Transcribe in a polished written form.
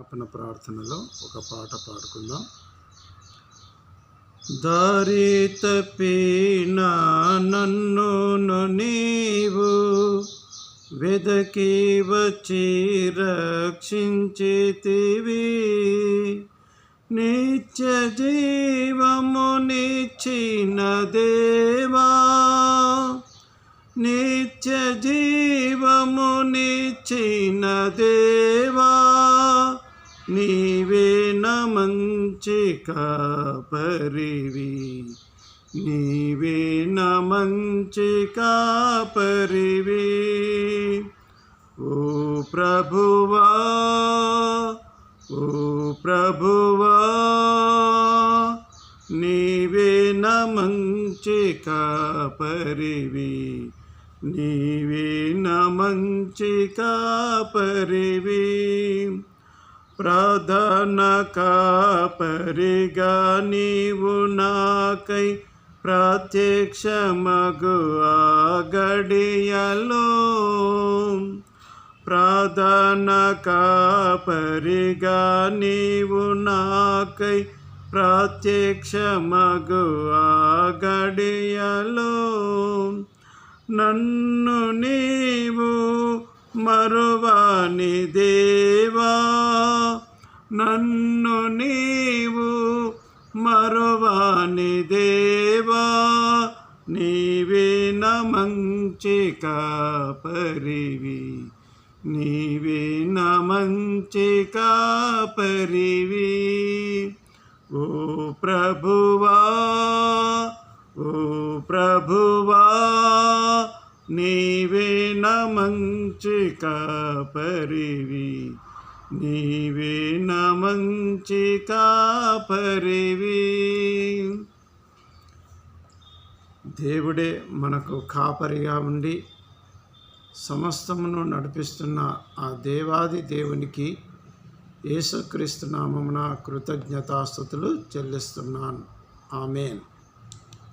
క్షమాపణ ప్రార్థనలో ఒక పాట పాడుకుందాం. దారి తప్పిన నన్ను నీవు వెదకి వచ్చి రక్షించితివి. నిత్య జీవమునిచ్చిన దేవా, నిత్య జీవమునిచ్చిన దేవా, నీవే నా మంచి కాపరివి, నీవే నా మంచి కాపరివి. ఓ ప్రభువా, ఓ ప్రభువా, నీవే నా మంచి కాపరివి, నీవే నా మంచి కాపరివి. ప్రధాన కాపరిగా నీవు నాకై ప్రత్యక్షమగు ఆ గడియలో, ప్రధాన కాపరిగా నీవు నాకై ప్రత్యక్షమగు ఆ గడియలో, నన్ను నీవు మరువని దేవా, నన్ను నీవు మరువని దేవా, నీవే నా మంచి కాపరివి, నీవే నా మంచి కాపరివి. ఓ ప్రభువా, ఓ ప్రభువా, నీవే నా మంచి కాపరివి, నీవే నా మంచి కాపరివి. దేవుడే మనకు కాపరిగా ఉండి సమస్తమును నడిపిస్తున్న ఆ దేవాది దేవునికి యేసుక్రీస్తు నామమున కృతజ్ఞతాస్తుతులు చెల్లిస్తున్నాను. ఆమేన్.